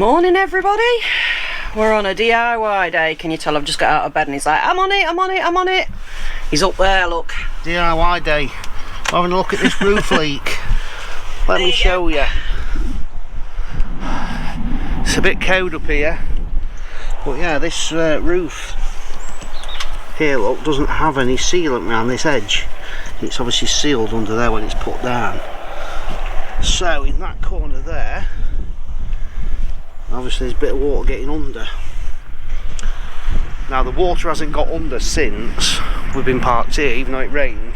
Morning everybody, we're on a DIY day. Can you tell I've just got out of bed and he's like, I'm on it. He's up there, look. DIY day. We're having a look at this roof leak. Let me show you. It's a bit cold up here, but yeah, this roof here, look, doesn't have any sealant around this edge. It's obviously sealed under there when it's put down. So in that corner there, obviously there's a bit of water getting under. Now the water hasn't got under since we've been parked here, even though it rained.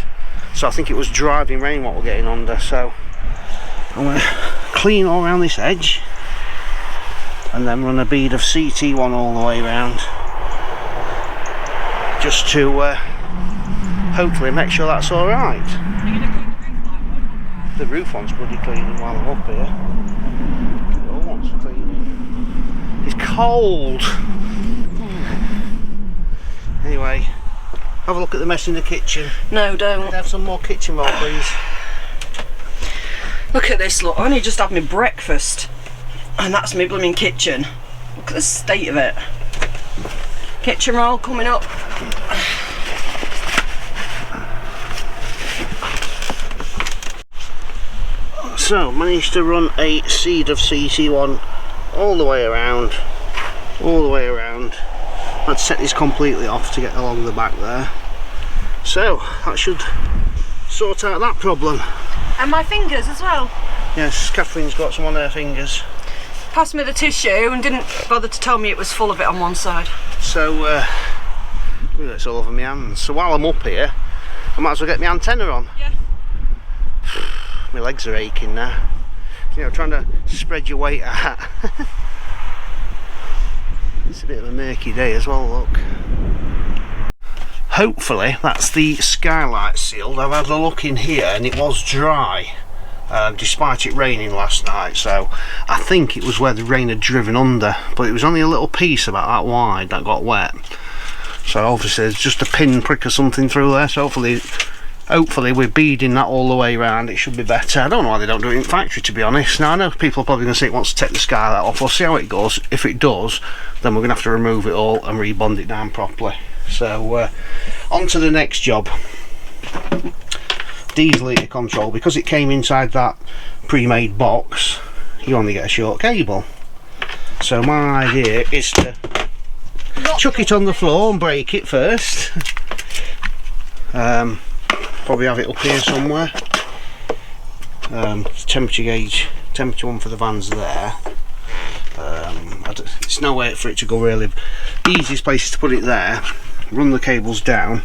So I think it was driving rainwater getting under. So I'm going to clean all around this edge and then run a bead of CT1 all the way around, just to hopefully make sure that's alright. The roof one's bloody cleaning while I'm up here. It all wants cleaning. It's cold. Anyway, have a look at the mess in the kitchen. No, don't. Have some more kitchen roll, please. Look at this, look. I only just had my breakfast and that's my blooming kitchen. Look at the state of it. Kitchen roll coming up. So, managed to run a seed of CT1 all the way around. I'd set this completely off to get along the back there. So, that should sort out that problem. And my fingers as well. Yes, Catherine's got some on her fingers. Passed me the tissue and didn't bother to tell me it was full of it on one side. So, it's all over my hands. So while I'm up here, I might as well get my antenna on. Yeah. My legs are aching now. You know, trying to spread your weight out. It's a bit of a murky day as well, look. Hopefully that's the skylight sealed. I've had a look in here and it was dry, despite it raining last night. So I think it was where the rain had driven under, but it was only a little piece about that wide that got wet. So obviously there's just a pin prick or something through there. So hopefully we're beading that all the way around. It should be better. I don't know why they don't do it in factory, to be honest. Now I know people are probably going to say it wants to take the skylight off. We'll see how it goes. If it does, then we're going to have to remove it all and rebond it down properly. So on to the next job. Diesel heater control. Because it came inside that pre-made box, you only get a short cable. So my idea is to chuck it on the floor and break it first. Probably have it up here somewhere. Temperature gauge, temperature one for the van's there. It's nowhere for it to go really. The easiest place is to put it there, run the cables down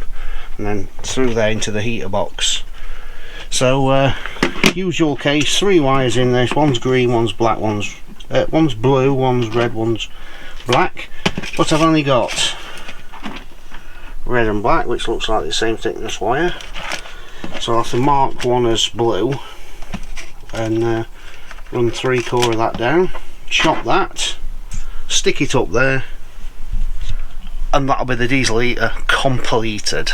and then through there into the heater box. So usual case, 3 wires in this. One's green, one's black, one's blue, one's red, one's black. But I've only got red and black, which looks like the same thickness wire. So I'll have to mark one as blue and run 3/4 of that down, chop that, stick it up there, and that'll be the diesel heater completed.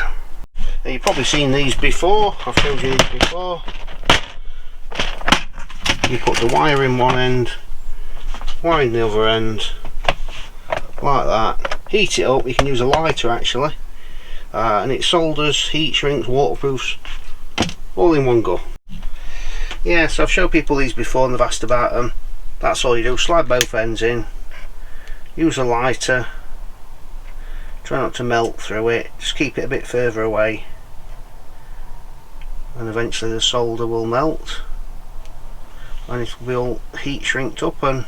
Now, you've probably seen these before. I've showed you these before. You put the wire in one end, wire in the other end, like that. Heat it up. You can use a lighter actually, and it solders, heat shrinks, waterproofs, all in one go. Yeah, so I've showed people these before and they've asked about them. That's all you do. Slide both ends in, use a lighter, try not to melt through it, just keep it a bit further away, and eventually the solder will melt and it will be all heat shrinked up and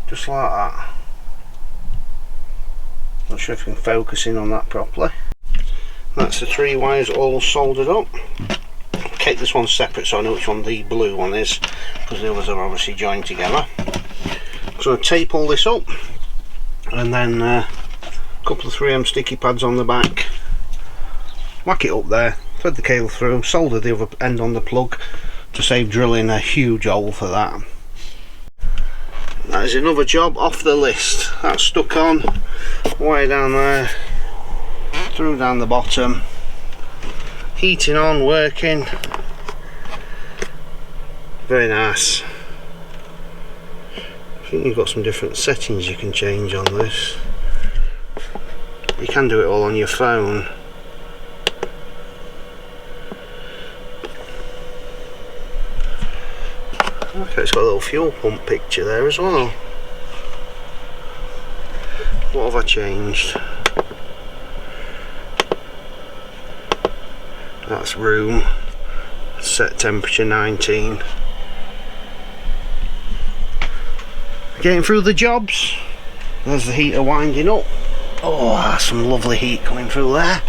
just like that. Not sure if you can focus in on that properly. That's the 3 wires all soldered up. I'll keep this one separate so I know which one the blue one is, because the others are obviously joined together. So I'll tape all this up and then a couple of 3M sticky pads on the back, whack it up there, thread the cable through, solder the other end on the plug to save drilling a huge hole for that. That is another job off the list. That's stuck on, wire down there, through down the bottom, heating on, working, Very nice. I think you've got some different settings you can change on this. You can do it all on your phone. Okay, it's got a little fuel pump picture there as well. What have I changed? That's room. Set temperature 19. Getting through the jobs. There's the heater winding up. Oh, some lovely heat coming through there.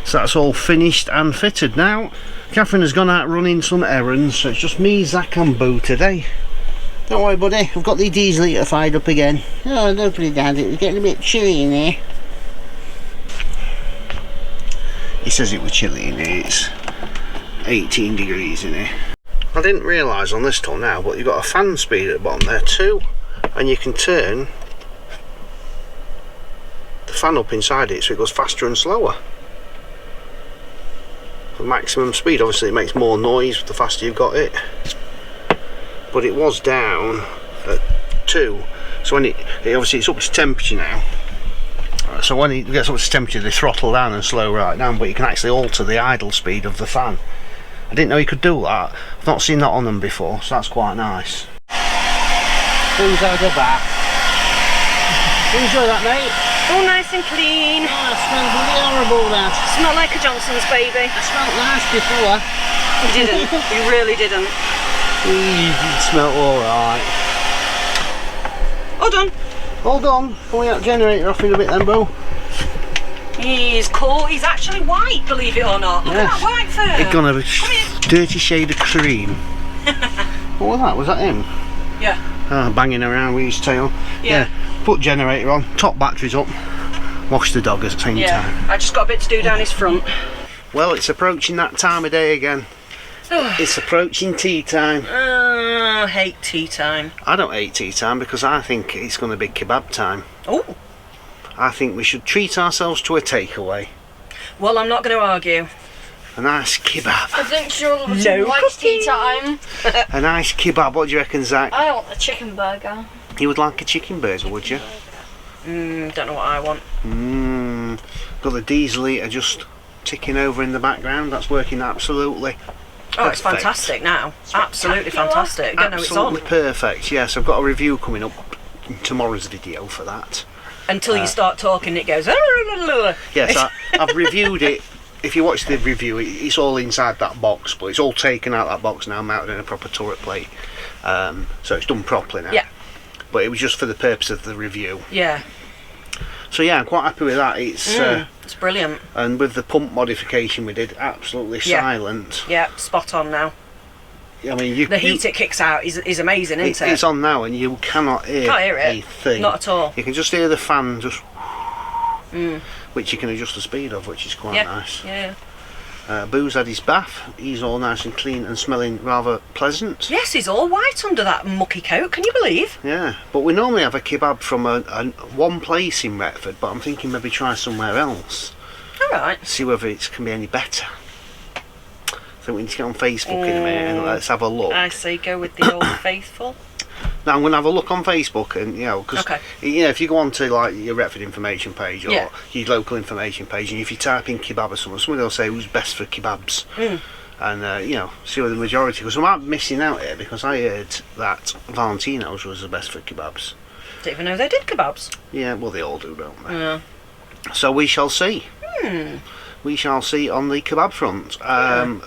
So that's all finished and fitted now. Catherine has gone out running some errands, so it's just me, Zach and Boo today. Don't worry buddy, I've got the diesel heater fired up again. Oh, lovely Dad, it was getting a bit chilly in here. He says it was chilly in here, it's 18 degrees in here. I didn't realise on this till now, but you've got a fan speed at the bottom there too, and you can turn the fan up inside it so it goes faster and slower. For maximum speed, obviously it makes more noise the faster you've got it. But it was down at 2, so when it obviously it's up to temperature now. So when it gets up to temperature, they throttle down and slow right down, but you can actually alter the idle speed of the fan. I didn't know you could do that. I've not seen that on them before, so that's quite nice. Who's out of that? Enjoy that, mate. All nice and clean. Oh, it smells bloody horrible, that. Smell like a Johnson's baby. It smelled nice before. You didn't. You really didn't. It smelled alright. All done. All done. Can we get the generator off in a bit then, Bo? He's cool. He's actually white, believe it or not. Look at that white fur. It's gonna have a dirty shade of cream. What was that? Was that him? Yeah. Banging around with his tail. Yeah. Put generator on, top batteries up, wash the dog at the same time. I just got a bit to do down his front. Well, it's approaching that time of day again. It's approaching tea time. I hate tea time. I don't hate tea time because I think it's going to be kebab time. Oh. I think we should treat ourselves to a takeaway. Well, I'm not going to argue. A nice kebab. I think Charlotte likes tea time. A nice kebab, what do you reckon, Zach? I want a chicken burger. You would like a chicken burger, would you? Don't know what I want. Got the diesel heater just ticking over in the background. That's working absolutely. Oh, it's fantastic now. Absolutely fantastic. I don't know it's on. Absolutely perfect. Yes, I've got a review coming up in tomorrow's video for that. Until you start talking, it goes. Yes, I've reviewed it. If you watch the review, it's all inside that box, but it's all taken out of that box now, mounted in a proper turret plate. So it's done properly now. Yeah. But it was just for the purpose of the review. Yeah. So yeah, I'm quite happy with that. It's brilliant. And with the pump modification we did, absolutely silent. Yeah, spot on now. I mean, the heat it kicks out is amazing, isn't it? It's on now, and you cannot hear a thing. Not at all. You can just hear the fan just, which you can adjust the speed of, which is quite nice. Yeah. Boo's had his bath. He's all nice and clean and smelling rather pleasant. Yes, he's all white under that mucky coat. Can you believe? Yeah, but we normally have a kebab from one place in Retford, but I'm thinking maybe try somewhere else. All right. See whether it can be any better. So we need to get on Facebook in a minute and let's have a look. I say go with the old faithful. Now I'm going to have a look on Facebook, and because if you go on to like your Retford information page or your local information page, and if you type in kebab or somebody will say who's best for kebabs, and see where the majority. Because I might be missing out here because I heard that Valentino's was the best for kebabs. Didn't even know they did kebabs. Yeah, well they all do, don't they? Yeah. So we shall see. We shall see on the kebab front.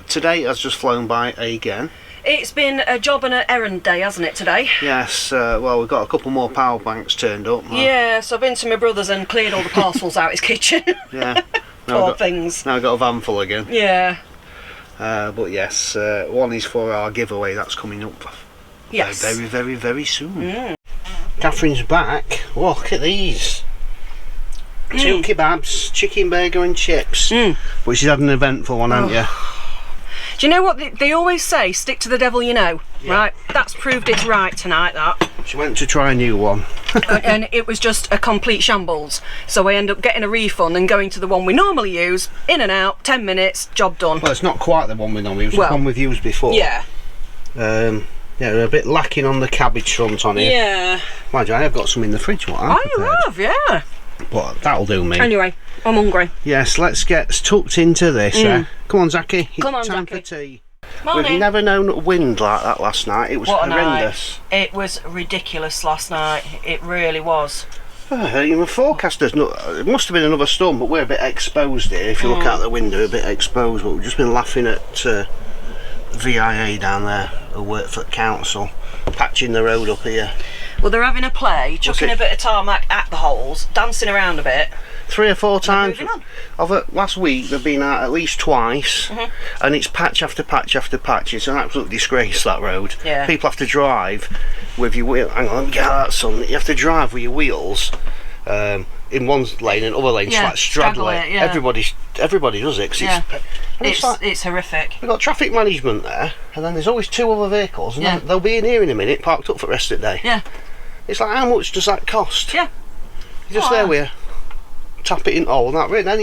Today has just flown by again. It's been a job and an errand day, hasn't it, today? Yes, well, we've got a couple more power banks turned up. Yeah, so I've been to my brother's and cleared all the parcels out his kitchen. Yeah. Poor things. Now I've got a van full again. Yeah. But yes, one is for our giveaway that's coming up very, very, very soon. Catherine's back. Oh, look at these. 2 kebabs, chicken burger and chips. But she's had an eventful one, hasn't you? Do you know what they always say? Stick to the devil you know. Yeah. Right? That's proved it's right tonight, that. She went to try a new one. And it was just a complete shambles. So I end up getting a refund and going to the one we normally use. In and out, 10 minutes, job done. Well, it's not quite the one we normally use. It's the one we've used before. Yeah. Yeah, they're a bit lacking on the cabbage front on here. Yeah. Mind you, I have got some in the fridge. What Oh, you have, yeah. But that'll do me. Anyway, I'm hungry. Yes, let's get tucked into this. Come on, Zachy. Come on, time Zachy. for tea. Morning. We've never known a wind like that last night. It was What a horrendous. night. It was ridiculous last night. It really was. Even forecasters, it must have been another storm, but we're a bit exposed here. If you look out the window, a bit exposed. But we've just been laughing at VIA down there, who work for the council, patching the road up here. Well, they're having a play, chucking a bit of tarmac at the holes, dancing around a bit. 3 or 4 times moving on. over last week they've been out at least twice, and it's patch after patch after patch. It's an absolute disgrace, that road. Yeah. People have to drive with your wheel. Hang on, let me get out that sun. You have to drive with your wheels in one lane and other lanes, like straddle it. Yeah. Everybody does it. 'Cause it's horrific. we've got traffic management there, and then there's always 2 other vehicles, and then they'll be in here in a minute, parked up for the rest of the day. Yeah. It's like, how much does that cost? Yeah. You're just there with you. Tap it in, and that really, don't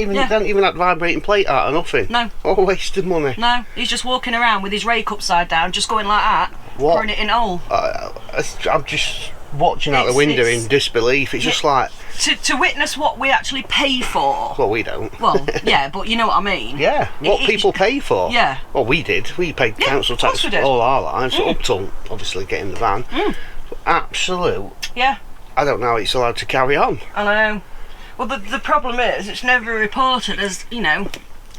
even that vibrating plate out or nothing. No. All wasted money. No, he's just walking around with his rake upside down, just going like that, pouring it in hole. I'm just watching out the window in disbelief. It's just like to witness what we actually pay for. Well, we don't. Well, yeah, but you know what I mean. Yeah, what people pay for. Yeah. Well, we did. We paid council tax all our lives, up till obviously getting the van. Absolute. Yeah. I don't know how it's allowed to carry on. I know. Well, the problem is, it's never reported as,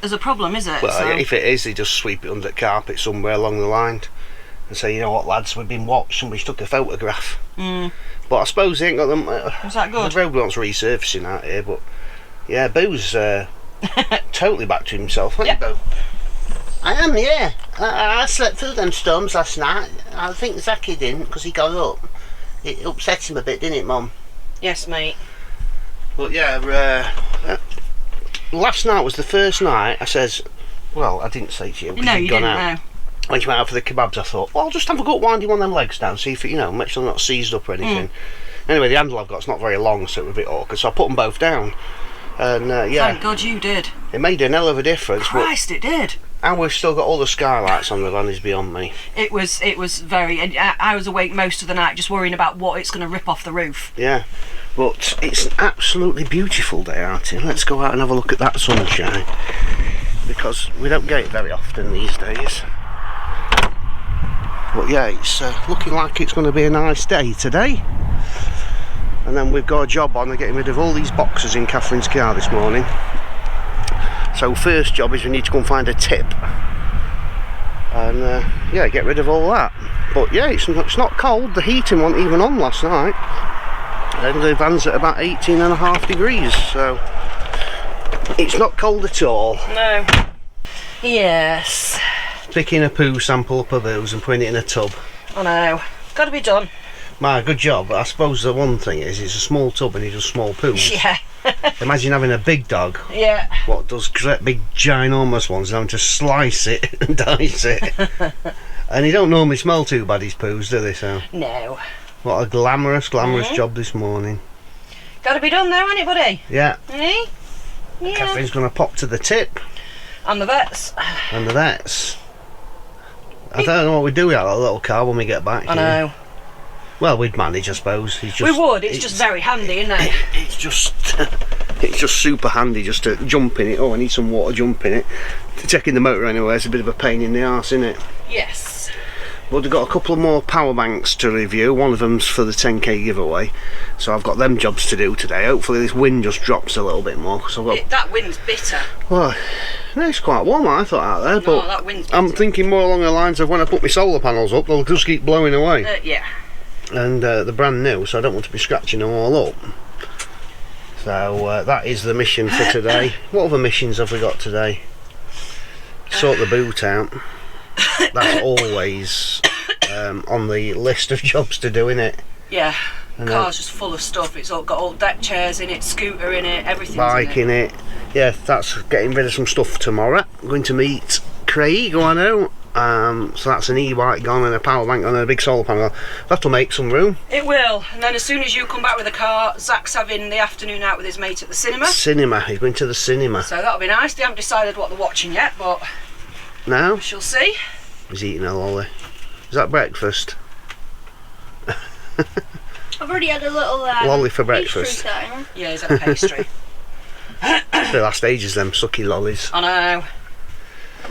as a problem, is it? Well, So- if it is, they just sweep it under the carpet somewhere along the line and say, you know what, lads, we've been watched, somebody's took a photograph. But I suppose they ain't got them. Was that good? The road wants resurfacing out here, but yeah, Boo's totally back to himself. Aren't you, Boo? I am, yeah. I slept through them storms last night. I think Zachy didn't, because he got up. It upset him a bit, didn't it, Mum? Yes, mate. But yeah, last night was the first night I says, well, I didn't say to you because No, you'd you gone didn't, out. no. When you went out for the kebabs, I thought, well, I'll just have a go winding one of them legs down, see if it, make sure they're not seized up or anything. Anyway, the handle I've got's not very long, so it was a bit awkward, so I put them both down. And yeah, Thank God you did. it made an hell of a difference. Christ, it did. And we've still got all the skylights on the van is beyond me. It was very. And I was awake most of the night, just worrying about what it's going to rip off the roof. Yeah, but it's an absolutely beautiful day out here. Let's go out and have a look at that sunshine, because we don't get it very often these days. But yeah, it's looking like it's going to be a nice day today. And then we've got a job on of getting rid of all these boxes in Catherine's car this morning. So first job is we need to go and find a tip and yeah, get rid of all that. But yeah, it's not cold. The heating wasn't even on last night, and the van's at about 18.5 degrees, so it's not cold at all. No. Yes. Picking a poo sample up of booze and putting it in a tub. I know. Got to be done. My good job. I suppose the one thing is it's a small tub and he does small poos. Yeah. Imagine having a big dog. Yeah. What does big ginormous ones, and having to slice it and dice it. And he don't normally smell too bad, his poos, do they? So No. what a glamorous job this morning. Got to be done though, ain't it, buddy? Yeah. Eh? Yeah. Catherine's going to pop to the tip And the vets. and the vets. I don't know what we do with that little car when we get back. I know. Well, we'd manage, I suppose. It's just, We would. It's just very handy, isn't it? It's just it's just super handy just to jump in it. Oh, I need some water, jump in it. Checking the motor anyway, it's a bit of a pain in the arse, isn't it? Yes. But we've got a couple of more power banks to review. One of them's for the 10k giveaway, so I've got them jobs to do today. Hopefully this wind just drops a little bit more. So I've got, That wind's bitter. well, no, it's quite warm, I thought, out there. But that wind's bitter. I'm thinking more along the lines of when I put my solar panels up, they'll just keep blowing away. Yeah. And they're brand new, so I don't want to be scratching them all up. So that is the mission for today. What other missions have we got today? Sort the boot out. That's always on the list of jobs to do, innit? Yeah. And Car's just full of stuff. It's all got all deck chairs in it, scooter in it, everything's Bike in in it. Yeah, that's getting rid of some stuff tomorrow. I'm going to meet Craig, I know. So that's an e-bike gone and a power bank on and a big solar panel. That'll make some room. It will. And then as soon as you come back with the car, Zach's having the afternoon out with his mate at the cinema. Cinema, he's going to the cinema. So that'll be nice. They haven't decided what they're watching yet, but Now? we shall see. He's eating a lolly. Is that breakfast? I've already had a little lolly for breakfast. Thing. Yeah, he's had a pastry. The last ages them sucky lollies. I know.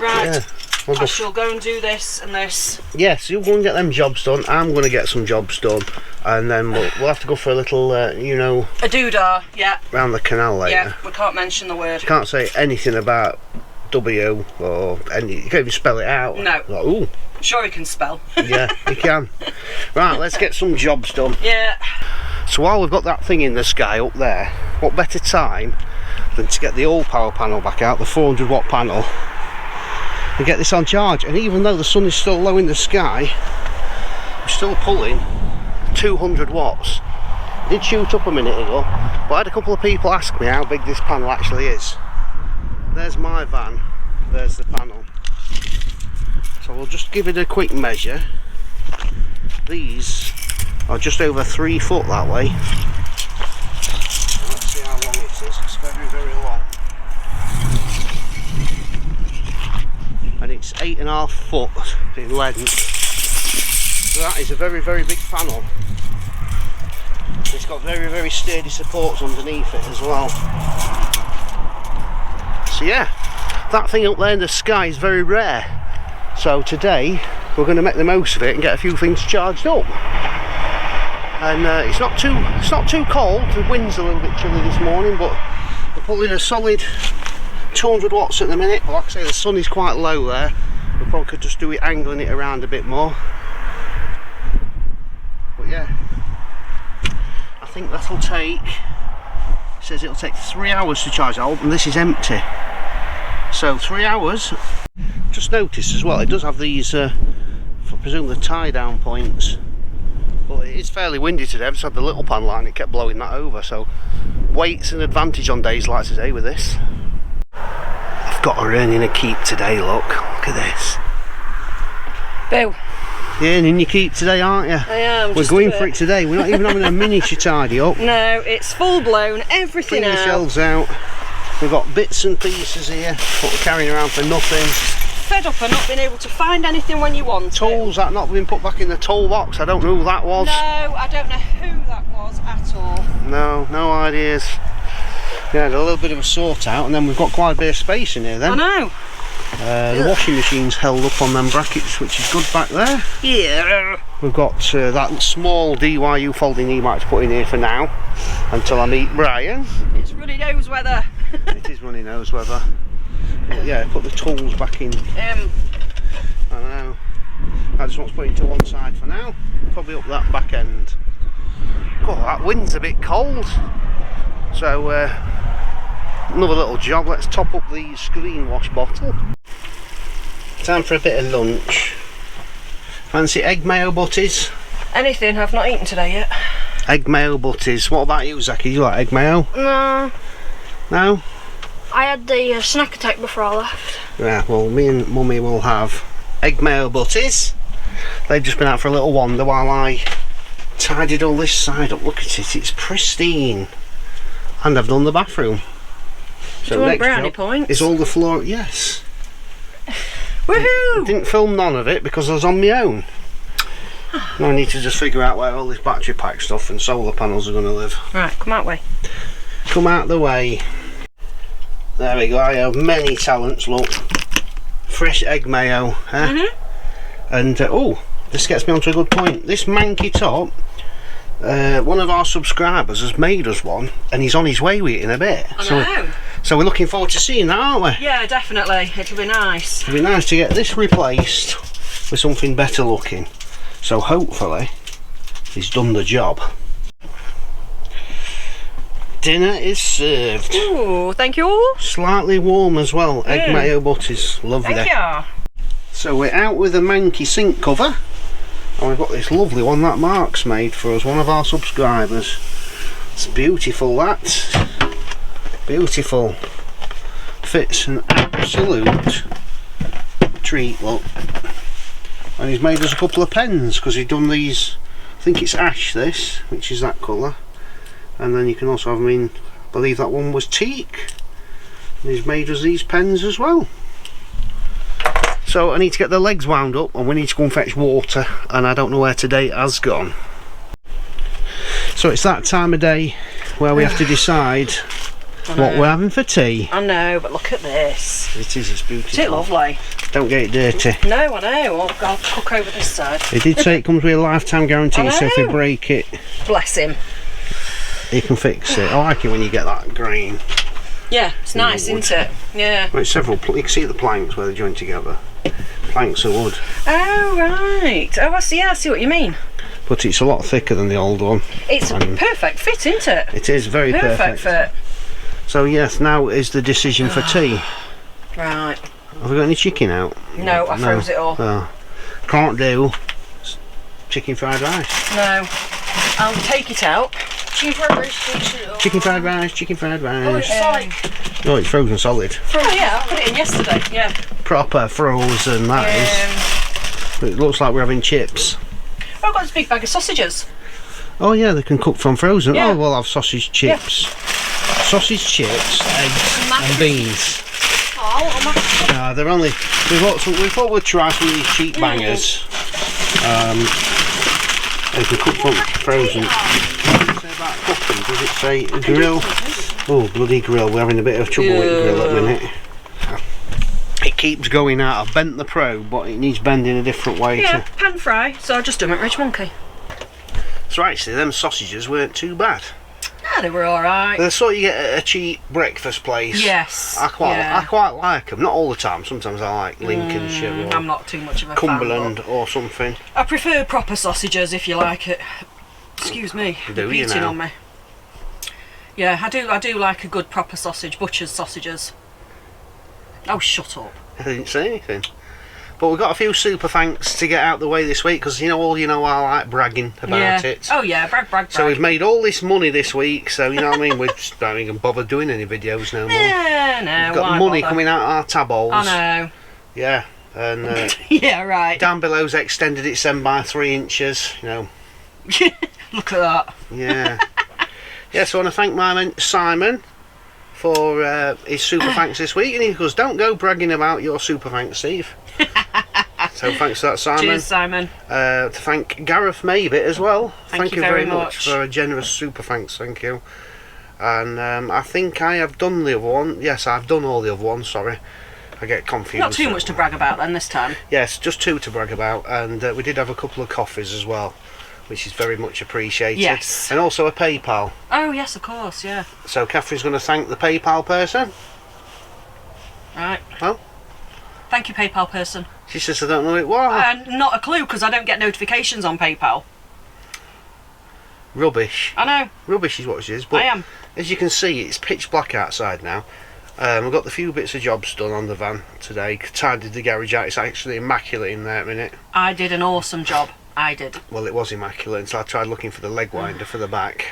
Right. Yeah. We'll I shall go and do this and this. Yes, you'll go and get them jobs done. I'm going to get some jobs done, and then we'll have to go for a little, you know, a doodah. Yeah. Round the canal later. Yeah, we can't mention the word. Can't say anything about W or any. You can't even spell it out. No. Like, ooh. Sure, he can spell. Yeah, you can. Right, let's get some jobs done. Yeah. So while we've got that thing in the sky up there, what better time than to get the Allpower panel back out, the 400 watt panel, and get this on charge. And even though the sun is still low in the sky, we're still pulling 200 watts. It did shoot up a minute ago, but I had a couple of people ask me how big this panel actually is. There's my van, there's the panel. So we'll just give it a quick measure. These are just over 3 foot that way. Let's see how long it is. It's very, very long. And it's 8.5 foot in length. So that is a very, very big panel. It's got very, very sturdy supports underneath it as well. So yeah, that thing up there in the sky is very rare. So today we're going to make the most of it and get a few things charged up. And it's not too cold. The wind's a little bit chilly this morning, but we're pulling a solid 200 watts at the minute. But like I say, the sun is quite low there. We probably could just do it angling it around a bit more. But yeah, I think that'll take. It says it'll take 3 hours to charge up, and this is empty. So 3 hours. Just noticed as well, it does have these, I presume, the tie down points. But it is fairly windy today. I've just had the little panel and it kept blowing that over. So weight's an advantage on days like today with this. I've got her earning a keep today. Look at this. Boo. You're earning your keep today, aren't you? I am. We're going for it today. We're not even having a miniature tidy up. No, it's full blown. Everything Clean the out. shelves out. We've got bits and pieces here, what we're carrying around for nothing. Fed up of not being able to find anything when you want Tools that not been put back in the toolbox. I don't know who that was. No, I don't know who that was at all. No ideas. Yeah, a little bit of a sort out, and then we've got quite a bit of space in here then. I know. The washing machine's held up on them brackets, which is good back there. Yeah. We've got that small DYU folding e-mic to put in here for now, until I meet Brian. It's runny nose weather. It is runny nose weather. But yeah, put the tools back in. I know. I just want to put it to one side for now. Probably up that back end. God, that wind's a bit cold. So another little job. Let's top up the screen wash bottle. Time for a bit of lunch. Fancy egg mayo butties? Anything, I've not eaten today yet. Egg mayo butties. What about you, Zaki? You like egg mayo? No. No? I had the snack attack before I left. Yeah, well, me and Mummy will have egg mayo butties. They've just been out for a little wander while I tidied all this side up. Look at it, it's pristine. And I've done the bathroom. Do you want brownie points? Is all the floor, yes. Woohoo! I didn't film none of it because I was on my own. Now I need to just figure out where all this battery pack stuff and solar panels are going to live. Right, come out way. Come out the way. There we go, I have many talents, look. Fresh egg mayo. And, oh, this gets me onto a good point. This manky top, one of our subscribers has made us one, and he's on his way with it in a bit. I know. So we're looking forward to seeing that, aren't we? Yeah, definitely. It'll be nice. It'll be nice to get this replaced with something better looking. So hopefully, he's done the job. Dinner is served. Ooh, thank you. Slightly warm as well. Egg mayo butties. Lovely. Thank you. So we're out with a manky sink cover. And we've got this lovely one that Mark's made for us, one of our subscribers. It's beautiful, that. Beautiful. Fits an absolute treat, look. And he's made us a couple of pens because he's done these, I think it's ash this, which is that colour. And then you can also have, I believe that one was teak. And he's made us these pens as well. So I need to get the legs wound up, and we need to go and fetch water, and I don't know where today has gone. So it's that time of day where we have to decide what we're having for tea. I know, but look at this. It is, it's beautiful. Isn't it lovely? Don't get it dirty. No, I know. I'll cook over this side. They did say it comes with a lifetime guarantee, I so if you know. break it, Bless him. you can fix it. I like it when you get that green. Yeah, it's nice, isn't it? Yeah. Well, it's several, you can see the planks where they're joined together. Planks of wood. Oh, right. Oh, I see what you mean. But it's a lot thicker than the old one. It's a perfect fit, isn't it? It is very perfect. Fit. So yes, now is the decision for tea. Right. Have we got any chicken out? No, I froze it all. Oh. Can't do chicken fried rice. No. I'll take it out. Chicken fried rice. Chicken fried rice, chicken fried rice. Oh, it's solid. No, it's frozen solid. Oh yeah, I put it in yesterday. Yeah. Proper frozen, that is. It looks like we're having chips. Oh, I've got this big bag of sausages. Oh yeah, they can cook from frozen. Yeah. Oh, we'll have sausage chips. Sausage chips, eggs and beans. Oh, They're only. We thought we'd try some of these cheap bangers. They can cook from frozen. About cooking, does it say grill? Oh, bloody grill. We're having a bit of trouble with the grill at the minute. It keeps going out. I've bent the probe, but it needs bending a different way. Yeah, pan fry. So I just do them at Rich Monkey. So actually, them sausages weren't too bad. Yeah, they were alright. They're sort you get at a cheap breakfast place. Yes. I quite like them. Not all the time. Sometimes I like Lincolnshire or I'm not too much of a Cumberland fan, or something. I prefer proper sausages if you like it. Excuse me. Do you Beating now? on me. Yeah, I do like a good proper sausage, butcher's sausages. Oh, shut up. I didn't say anything. But we've got a few super thanks to get out the way this week, because I like bragging about it. Oh yeah, brag. So we've made all this money this week, so you know what I mean, we just don't even bother doing any videos no more. No, We've got money coming out of our tab holes. I know. Yeah, and Yeah, right. down below's extended it 7 by 3 inches, you know. Look at that. Yeah. Yeah, so I want to thank my mate Simon for his super thanks this week, and he goes, don't go bragging about your super thanks, Steve. So thanks for that, Simon. Cheers, Simon. To thank Gareth Maybit as well. Thank you very much for a generous super thanks, thank you. And I think I have done the other one. Yes, I've done all the other ones, sorry. I get confused. Not too much to brag about then this time. Yes, just 2 to brag about, and we did have a couple of coffees as well, which is very much appreciated. Yes. And also a PayPal. Oh yes, of course, yeah. So Catherine's going to thank the PayPal person. Right. Well, thank you, PayPal person. she says I don't know who it was. Not a clue, because I don't get notifications on PayPal. Rubbish. I know. Rubbish is what she is. But I am. as you can see, it's pitch black outside now. We've got the few bits of jobs done on the van today. Tidied the garage out. It's actually immaculate in there at the minute. I did an awesome job. I did. Well, it was immaculate until I tried looking for the leg winder for the back.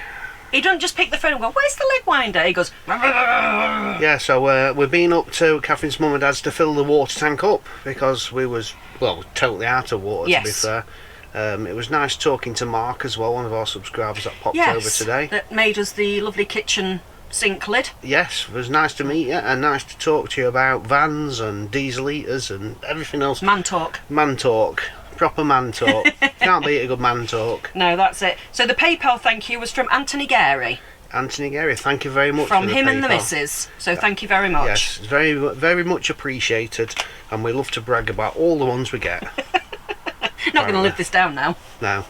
He doesn't just pick the phone and go, where's the leg winder? He goes, Yeah, so we've been up to Catherine's mum and dad's to fill the water tank up, because we was, well, totally out of water, Yes. to be fair. It was nice talking to Mark as well, one of our subscribers that popped yes, over today. that made us the lovely kitchen sink lid. Yes, it was nice to meet you and nice to talk to you about vans and diesel eaters and everything else. Man talk. Man talk. Proper man talk. Can't beat a good man talk. No, that's it. So the PayPal thank you was from Anthony Gary. Anthony Gary, thank you very much. From for him the and the PayPal. missus. So thank you very much. Yes, it's very, very much appreciated, and we love to brag about all the ones we get. Not going to live this down now. No.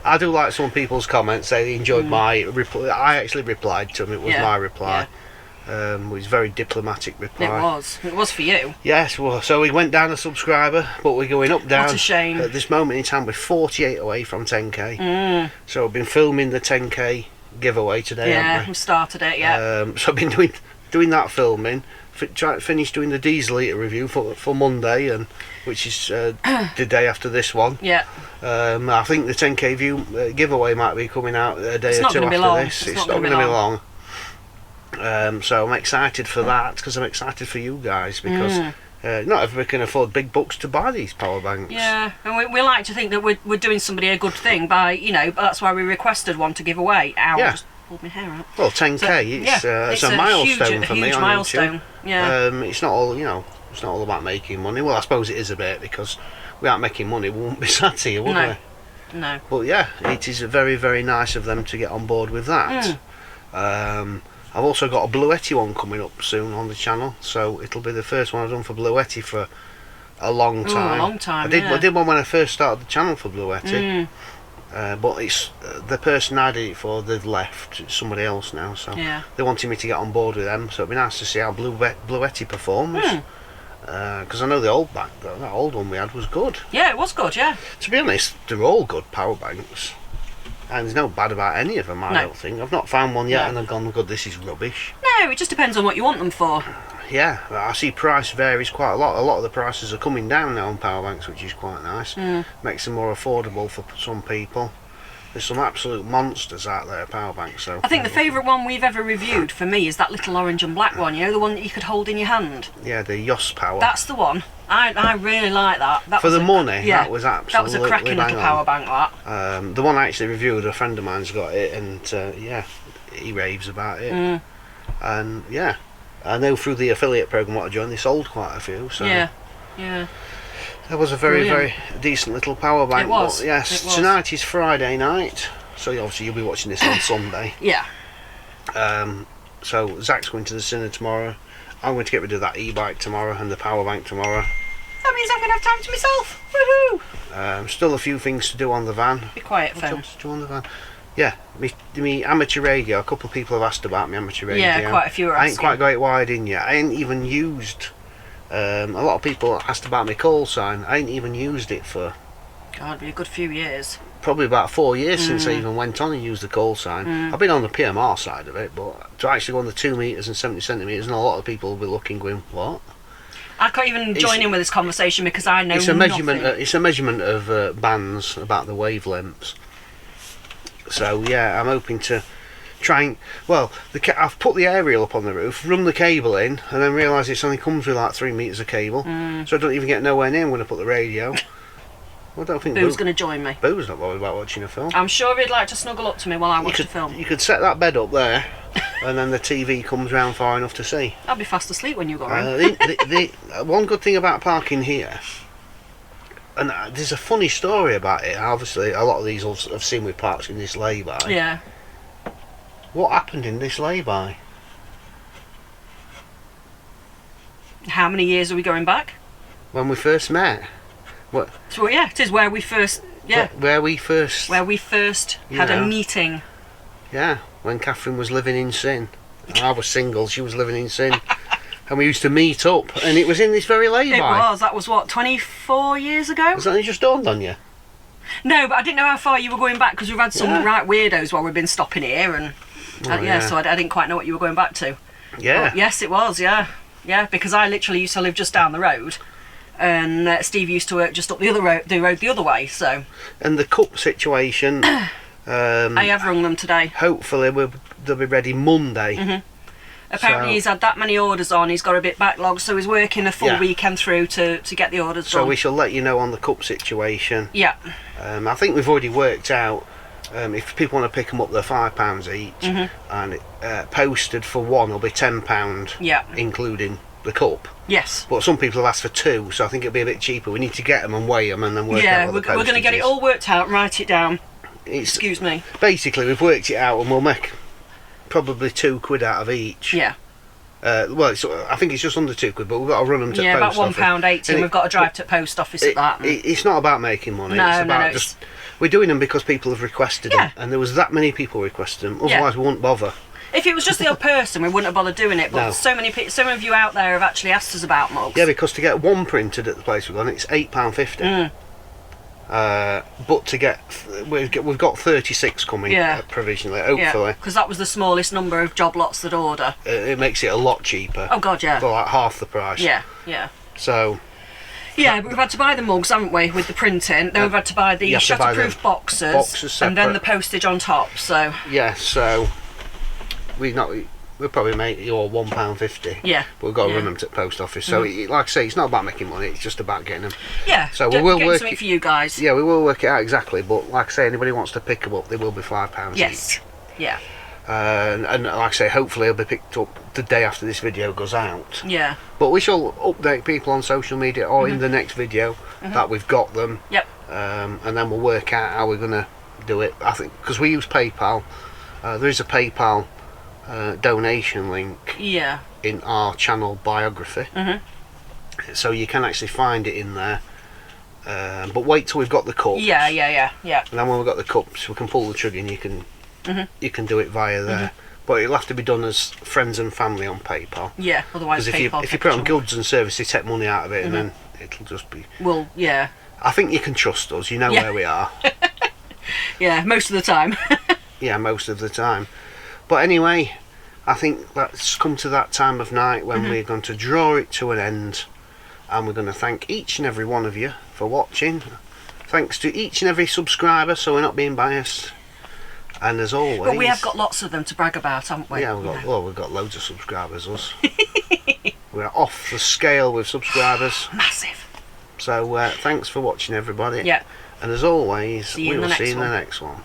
I do like some people's comments. They enjoyed my reply. I actually replied to them. It was Yeah, my reply. It was a very diplomatic reply. It was. It was for you. Yes, well, so we went down a subscriber, but we're going up, down. What a shame. At this moment in time, we're 48 away from 10k. So we've been filming the 10k giveaway today, Yeah, haven't we started it, yeah. we? So I've been doing that filming. Finished doing the diesel eater review for Monday, and which is the day after this one. Yeah. I think the 10k view giveaway might be coming out a day It's or not two gonna be after long. this. It's It's not not gonna going be to be long. So I'm excited for that, because I'm excited for you guys, because not everybody can afford big bucks to buy these power banks. Yeah, and we like to think that we're doing somebody a good thing by, you know, that's why we requested one to give away. Ours. Yeah. pulled my hair out. Well, 10k. So, it's a milestone huge, for me. Huge on milestone. YouTube. Yeah. It's not all It's not all about making money. Well, I suppose it is a bit, because without making money, we wouldn't be sat here, would we? No. But yeah, it is very, very nice of them to get on board with that. I've also got a Bluetti one coming up soon on the channel, so it'll be the first one I've done for Bluetti for a long time. A long time. I did one when I first started the channel for Bluetti. But it's the person I did it for, they've left. It's somebody else now, so they wanted me to get on board with them. So it'd be nice to see how Bluetti performs. Because I know that old one we had was good. Yeah, it was good. Yeah. To be honest, they're all good power banks, and there's no bad about any of them. I don't think. I've not found one yet, and I've gone, "God, this is rubbish." No, it just depends on what you want them for. Yeah, I see price varies quite a lot. A lot of the prices are coming down now on power banks, which is quite nice. Makes them more affordable for some people. There's some absolute monsters out there, power banks. So I think the favourite one we've ever reviewed for me is that little orange and black one. You know, the one that you could hold in your hand. Yeah, the Yoss Power. That's the one. I really like that. For the money, that was absolutely that was a cracking little power bank. That. The one I actually reviewed, a friend of mine's got it, and he raves about it. And yeah, I know through the affiliate program what I joined, they sold quite a few. So yeah. That was a very, very decent little power bank. It was. But yes, it was. Tonight is Friday night, so obviously you'll be watching this on Sunday. Yeah. So Zach's going to the cinema tomorrow. I'm going to get rid of that e-bike tomorrow and the power bank tomorrow. That means I'm going to have time to myself. Woohoo! Still a few things to do on the van. Be quiet, phone. What else to do on the van? Yeah, me amateur radio. A couple of people have asked about my amateur radio. Yeah, quite a few are asking. I ain't quite got it wired in yet. I ain't even used. A lot of people asked about my call sign. I ain't even used it for. God, it'd be a good few years. Probably about 4 years since I even went on and used the call sign. I've been on the PMR side of it, but to actually go on the 2 metres and 70 centimetres, and a lot of people will be looking, going, "What?" I can't even join in with this conversation because I know it's a measurement. nothing. It's a measurement of bands about the wavelengths. So yeah, I'm hoping to try and I've put the aerial up on the roof, run the cable in, and then realise it only comes with like 3 metres of cable, so I don't even get nowhere near when I put the radio. I don't think Boo's going to join me. Boo's not bothered about watching a film. I'm sure he'd like to snuggle up to me while I watch the film. You could set that bed up there, and then the TV comes round far enough to see. I'll be fast asleep when you go around. The one good thing about parking here, and there's a funny story about it. Obviously, a lot of these I've seen with parks in this lay-by. Yeah. What happened in this lay-by? How many years are we going back? When we first met. What? So yeah, it is where we first. Yeah. Where we first had a meeting. Yeah, when Catherine was living in sin. I was single, she was living in sin. And we used to meet up, and it was in this very lay-by. It was. That was what, 24 years ago? Has that only just dawned on you? No, but I didn't know how far you were going back because we've had some right weirdos while we've been stopping here, and so I didn't quite know what you were going back to. Yeah. But yes, it was. Yeah, because I literally used to live just down the road, and Steve used to work just up the road the other way. So. And the cup situation. I have rung them today. Hopefully, they'll be ready Monday. Apparently he's had that many orders on, he's got a bit backlogged, so he's working a full weekend through to get the orders done. So we shall let you know on the cup situation. Yeah. I think we've already worked out, if people want to pick them up, they're £5 each, and posted for one will be £10, including the cup. Yes. But some people have asked for 2, so I think it'll be a bit cheaper. We need to get them and weigh them and then work out what the postage we're going to get it all worked out, write it down. Excuse me. Basically, we've worked it out and we'll make probably £2 out of each. Yeah. I think it's just under £2, but we've got to run them to post office. Yeah, about £1.80, and we've got to drive to post office at that. It's not about making money. It's about we're doing them because people have requested them, and there was that many people requested them. Otherwise, we wouldn't bother. If it was just the odd person, we wouldn't have bothered doing it. But so many of you out there have actually asked us about mugs. Yeah, because to get one printed at the place we've gone, it's £8.50. But to get, we've got 36 coming provisionally, hopefully. Because that was the smallest number of job lots that order. It makes it a lot cheaper. Oh God, yeah. For like half the price. Yeah. So. Yeah, but we've had to buy the mugs, haven't we, with the printing. Then we've had to buy the shatterproof boxes and then the postage on top. So. Yeah, so we'll probably make your £1.50. Yeah. But we've got to run them to the post office. So, like I say, it's not about making money. It's just about getting them. Yeah. So we will work something for you guys. Yeah, we will work it out exactly. But like I say, anybody wants to pick them up, they will be £5 each. Yeah. and like I say, hopefully it'll be picked up the day after this video goes out. Yeah. But we shall update people on social media or in the next video that we've got them. Yep. And then we'll work out how we're going to do it. I think because we use PayPal, there is a PayPal donation link in our channel biography, so you can actually find it in there. But wait till we've got the cups. Yeah. And then when we've got the cups, we can pull the trigger and you can do it via there. But it'll have to be done as friends and family on PayPal. Yeah, otherwise because if you put it on goods and service, they take money out of it, and then it'll just be. Well, yeah. I think you can trust us. You know where we are. Yeah, most of the time. Yeah, most of the time. But anyway, I think that's come to that time of night when we're going to draw it to an end, and we're going to thank each and every one of you for watching. Thanks to each and every subscriber, so we're not being biased. And as always, but we have got lots of them to brag about, haven't we? Yeah, we've got loads of subscribers. Us, we're off the scale with subscribers. Massive. So thanks for watching, everybody. Yeah. And as always, we will see you in the one. next one.